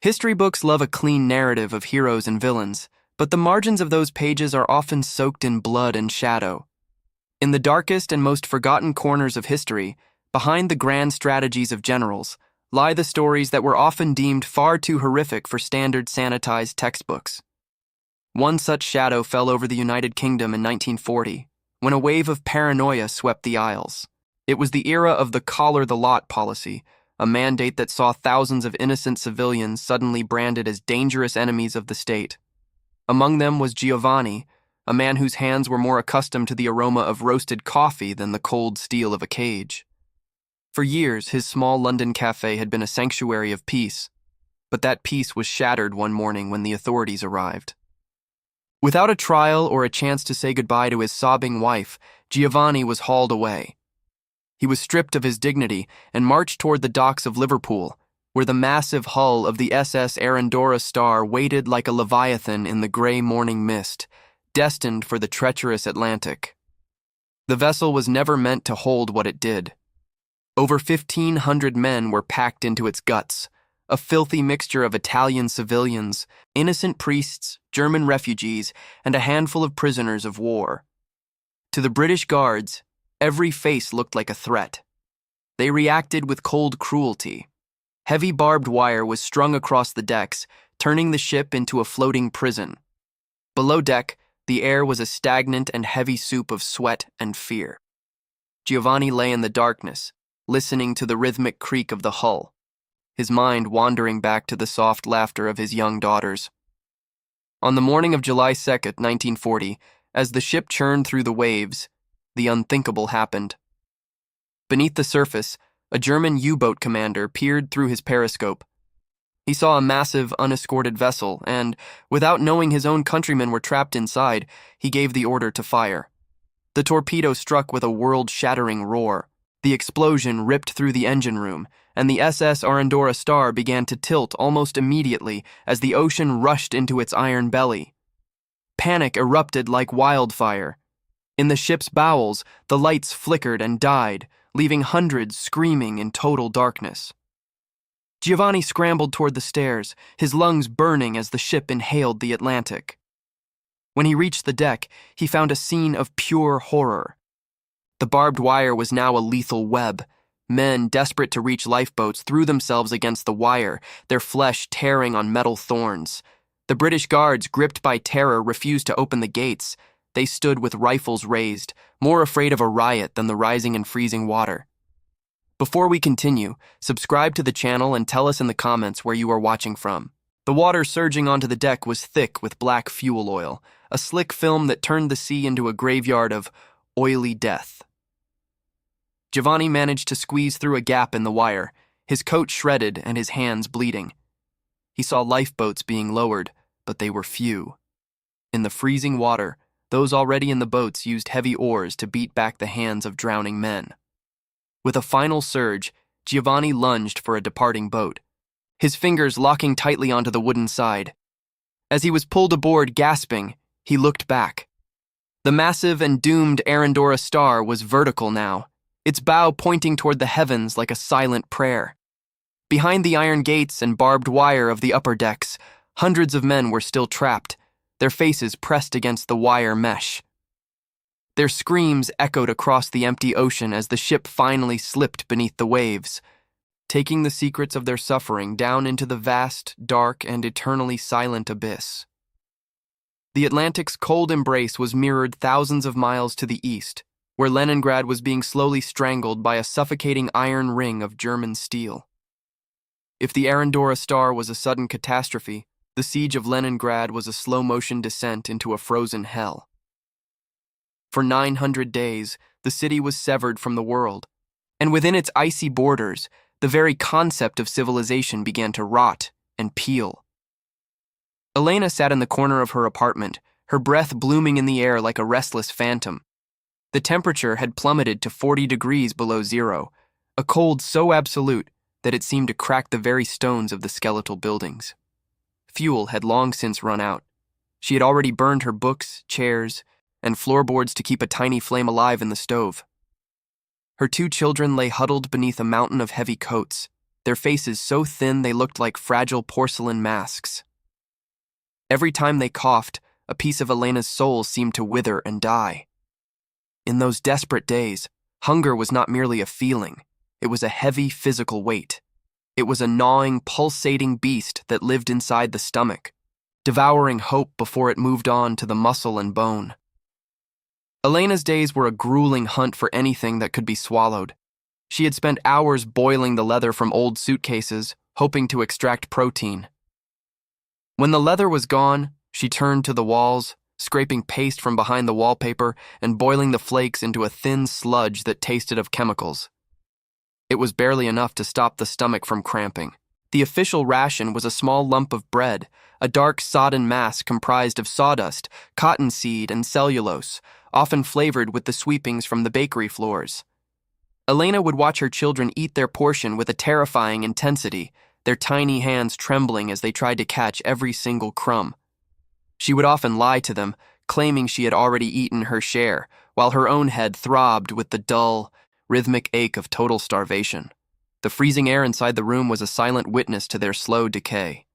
History books love a clean narrative of heroes and villains, but the margins of those pages are often soaked in blood and shadow. In the darkest and most forgotten corners of history, behind the grand strategies of generals, lie the stories that were often deemed far too horrific for standard sanitized textbooks. One such shadow fell over the United Kingdom in 1940, when a wave of paranoia swept the Isles. It was the era of the collar-the-lot policy, a mandate that saw thousands of innocent civilians suddenly branded as dangerous enemies of the state. Among them was Giovanni, a man whose hands were more accustomed to the aroma of roasted coffee than the cold steel of a cage. For years, his small London cafe had been a sanctuary of peace, but that peace was shattered one morning when the authorities arrived. Without a trial or a chance to say goodbye to his sobbing wife, Giovanni was hauled away. He was stripped of his dignity and marched toward the docks of Liverpool, where the massive hull of the SS Arandora Star waited like a leviathan in the gray morning mist, destined for the treacherous Atlantic. The vessel was never meant to hold what it did. Over 1,500 men were packed into its guts, a filthy mixture of Italian civilians, innocent priests, German refugees, and a handful of prisoners of war. To the British guards, every face looked like a threat. They reacted with cold cruelty. Heavy barbed wire was strung across the decks, turning the ship into a floating prison. Below deck, the air was a stagnant and heavy soup of sweat and fear. Giovanni lay in the darkness, listening to the rhythmic creak of the hull, his mind wandering back to the soft laughter of his young daughters. On the morning of July 2nd, 1940, as the ship churned through the waves, the unthinkable happened. Beneath the surface, a German U-boat commander peered through his periscope. He saw a massive, unescorted vessel, and, without knowing his own countrymen were trapped inside, he gave the order to fire. The torpedo struck with a world-shattering roar. The explosion ripped through the engine room, and the SS Arandora Star began to tilt almost immediately as the ocean rushed into its iron belly. Panic erupted like wildfire. In the ship's bowels, the lights flickered and died, leaving hundreds screaming in total darkness. Giovanni scrambled toward the stairs, his lungs burning as the ship inhaled the Atlantic. When he reached the deck, he found a scene of pure horror. The barbed wire was now a lethal web. Men, desperate to reach lifeboats, threw themselves against the wire, their flesh tearing on metal thorns. The British guards, gripped by terror, refused to open the gates. They stood with rifles raised, more afraid of a riot than the rising and freezing water. Before we continue, subscribe to the channel and tell us in the comments where you are watching from. The water surging onto the deck was thick with black fuel oil, a slick film that turned the sea into a graveyard of oily death. Giovanni managed to squeeze through a gap in the wire, his coat shredded and his hands bleeding. He saw lifeboats being lowered, but they were few. In the freezing water, those already in the boats used heavy oars to beat back the hands of drowning men. With a final surge, Giovanni lunged for a departing boat, his fingers locking tightly onto the wooden side. As he was pulled aboard, gasping, he looked back. The massive and doomed Arandora Star was vertical now, its bow pointing toward the heavens like a silent prayer. Behind the iron gates and barbed wire of the upper decks, hundreds of men were still trapped, their faces pressed against the wire mesh. Their screams echoed across the empty ocean as the ship finally slipped beneath the waves, taking the secrets of their suffering down into the vast, dark, and eternally silent abyss. The Atlantic's cold embrace was mirrored thousands of miles to the east, where Leningrad was being slowly strangled by a suffocating iron ring of German steel. If the Arandora Star was a sudden catastrophe, the siege of Leningrad was a slow-motion descent into a frozen hell. For 900 days, the city was severed from the world, and within its icy borders, the very concept of civilization began to rot and peel. Elena sat in the corner of her apartment, her breath blooming in the air like a restless phantom. The temperature had plummeted to 40 degrees below zero, a cold so absolute that it seemed to crack the very stones of the skeletal buildings. Fuel had long since run out. She had already burned her books, chairs, and floorboards to keep a tiny flame alive in the stove. Her 2 children lay huddled beneath a mountain of heavy coats, their faces so thin they looked like fragile porcelain masks. Every time they coughed, a piece of Elena's soul seemed to wither and die. In those desperate days, hunger was not merely a feeling, it was a heavy physical weight. It was a gnawing, pulsating beast that lived inside the stomach, devouring hope before it moved on to the muscle and bone. Elena's days were a grueling hunt for anything that could be swallowed. She had spent hours boiling the leather from old suitcases, hoping to extract protein. When the leather was gone, she turned to the walls, scraping paste from behind the wallpaper and boiling the flakes into a thin sludge that tasted of chemicals. It was barely enough to stop the stomach from cramping. The official ration was a small lump of bread, a dark sodden mass comprised of sawdust, cottonseed, and cellulose, often flavored with the sweepings from the bakery floors. Elena would watch her children eat their portion with a terrifying intensity, their tiny hands trembling as they tried to catch every single crumb. She would often lie to them, claiming she had already eaten her share, while her own head throbbed with the dull, rhythmic ache of total starvation. The freezing air inside the room was a silent witness to their slow decay.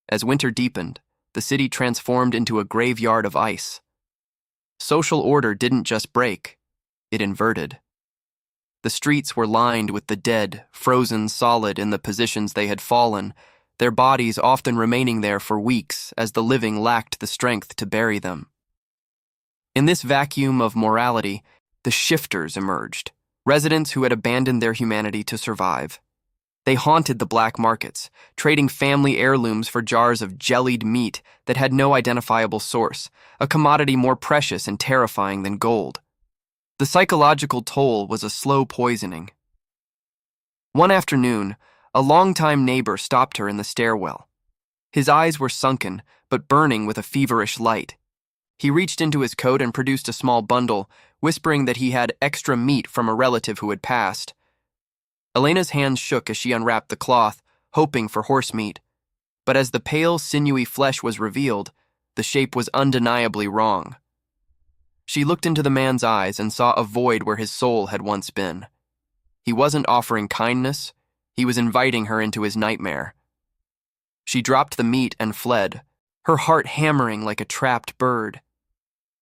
As winter deepened, the city transformed into a graveyard of ice. Social order didn't just break, it inverted. The streets were lined with the dead, frozen solid in the positions they had fallen, their bodies often remaining there for weeks as the living lacked the strength to bury them. In this vacuum of morality, the shifters emerged, residents who had abandoned their humanity to survive. They haunted the black markets, trading family heirlooms for jars of jellied meat that had no identifiable source, a commodity more precious and terrifying than gold. The psychological toll was a slow poisoning. One afternoon, a longtime neighbor stopped her in the stairwell. His eyes were sunken, but burning with a feverish light. He reached into his coat and produced a small bundle, whispering that he had extra meat from a relative who had passed. Elena's hands shook as she unwrapped the cloth, hoping for horse meat. But as the pale, sinewy flesh was revealed, the shape was undeniably wrong. She looked into the man's eyes and saw a void where his soul had once been. He wasn't offering kindness, he was inviting her into his nightmare. She dropped the meat and fled, her heart hammering like a trapped bird.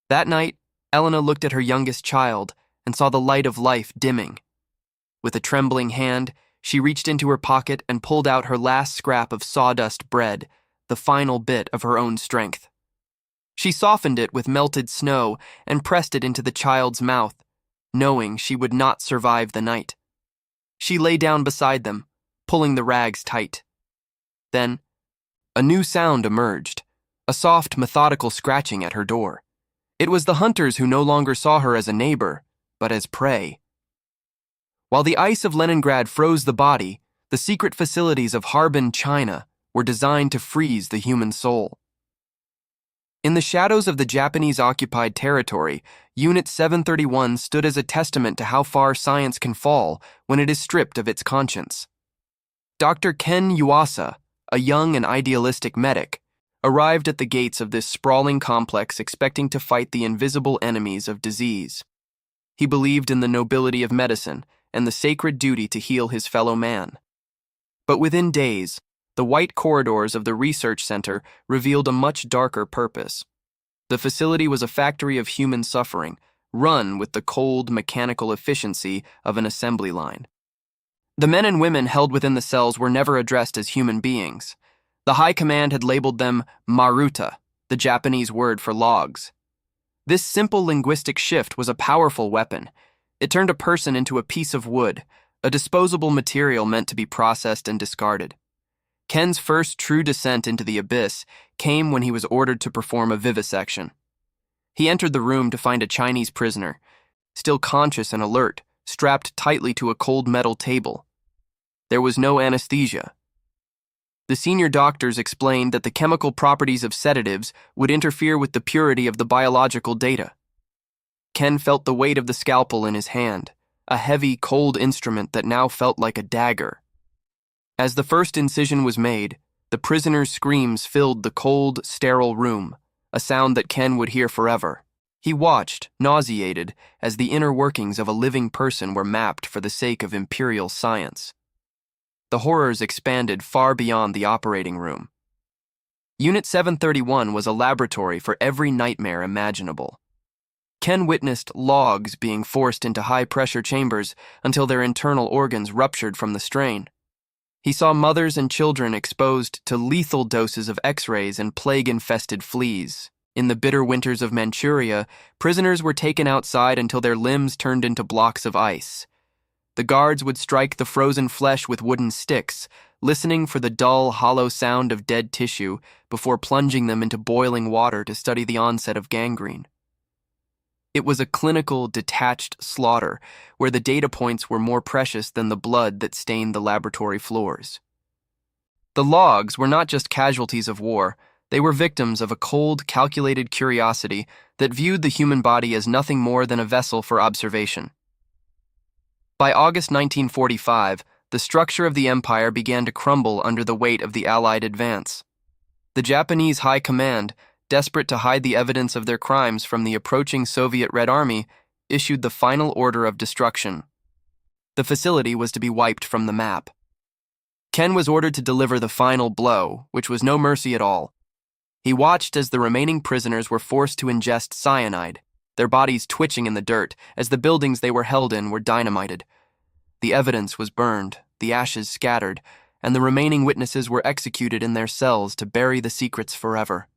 That night, Elena looked at her youngest child and saw the light of life dimming. With a trembling hand, she reached into her pocket and pulled out her last scrap of sawdust bread, the final bit of her own strength. She softened it with melted snow and pressed it into the child's mouth, knowing she would not survive the night. She lay down beside them, pulling the rags tight. Then, a new sound emerged, a soft, methodical scratching at her door. It was the hunters who no longer saw her as a neighbor, but as prey. While the ice of Leningrad froze the body, the secret facilities of Harbin, China, were designed to freeze the human soul. In the shadows of the Japanese-occupied territory, Unit 731 stood as a testament to how far science can fall when it is stripped of its conscience. Dr. Ken Yuasa, a young and idealistic medic, arrived at the gates of this sprawling complex expecting to fight the invisible enemies of disease. He believed in the nobility of medicine and the sacred duty to heal his fellow man. But within days, the white corridors of the research center revealed a much darker purpose. The facility was a factory of human suffering, run with the cold, mechanical efficiency of an assembly line. The men and women held within the cells were never addressed as human beings. The High Command had labeled them Maruta, the Japanese word for logs. This simple linguistic shift was a powerful weapon. It turned a person into a piece of wood, a disposable material meant to be processed and discarded. Ken's first true descent into the abyss came when he was ordered to perform a vivisection. He entered the room to find a Chinese prisoner, still conscious and alert, strapped tightly to a cold metal table. There was no anesthesia. The senior doctors explained that the chemical properties of sedatives would interfere with the purity of the biological data. Ken felt the weight of the scalpel in his hand, a heavy, cold instrument that now felt like a dagger. As the first incision was made, the prisoner's screams filled the cold, sterile room, a sound that Ken would hear forever. He watched, nauseated, as the inner workings of a living person were mapped for the sake of imperial science. the horrors expanded far beyond the operating room. Unit 731 was a laboratory for every nightmare imaginable. Ken witnessed logs being forced into high-pressure chambers until their internal organs ruptured from the strain. He saw mothers and children exposed to lethal doses of X-rays and plague-infested fleas. In the bitter winters of Manchuria, prisoners were taken outside until their limbs turned into blocks of ice. The guards would strike the frozen flesh with wooden sticks, listening for the dull, hollow sound of dead tissue before plunging them into boiling water to study the onset of gangrene. It was a clinical, detached slaughter where the data points were more precious than the blood that stained the laboratory floors. The logs were not just casualties of war, they were victims of a cold, calculated curiosity that viewed the human body as nothing more than a vessel for observation. By August 1945, the structure of the empire began to crumble under the weight of the Allied advance. The Japanese High Command, desperate to hide the evidence of their crimes from the approaching Soviet Red Army, issued the final order of destruction. The facility was to be wiped from the map. Ken was ordered to deliver the final blow, which was no mercy at all. He watched as the remaining prisoners were forced to ingest cyanide, their bodies twitching in the dirt as the buildings they were held in were dynamited. The evidence was burned, the ashes scattered, and the remaining witnesses were executed in their cells to bury the secrets forever.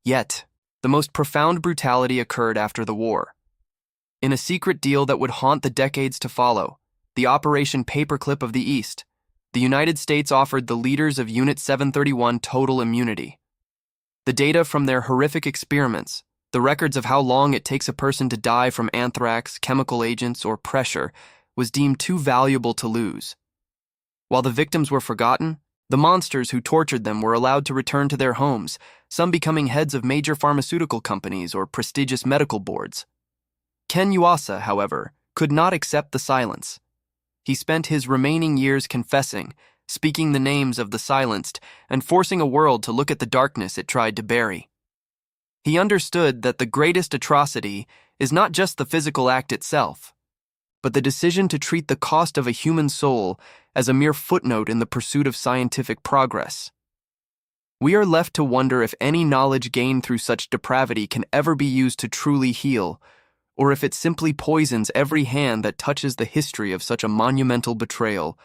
Yet, the most profound brutality occurred after the war. In a secret deal that would haunt the decades to follow, the Operation Paperclip of the East, the United States offered the leaders of Unit 731 total immunity. The data from their horrific experiments, the records of how long it takes a person to die from anthrax, chemical agents, or pressure, was deemed too valuable to lose. While the victims were forgotten, the monsters who tortured them were allowed to return to their homes, some becoming heads of major pharmaceutical companies or prestigious medical boards. Ken Yuasa, however, could not accept the silence. He spent his remaining years confessing, speaking the names of the silenced, and forcing a world to look at the darkness it tried to bury. He understood that the greatest atrocity is not just the physical act itself, but the decision to treat the cost of a human soul as a mere footnote in the pursuit of scientific progress. We are left to wonder if any knowledge gained through such depravity can ever be used to truly heal, or if it simply poisons every hand that touches the history of such a monumental betrayal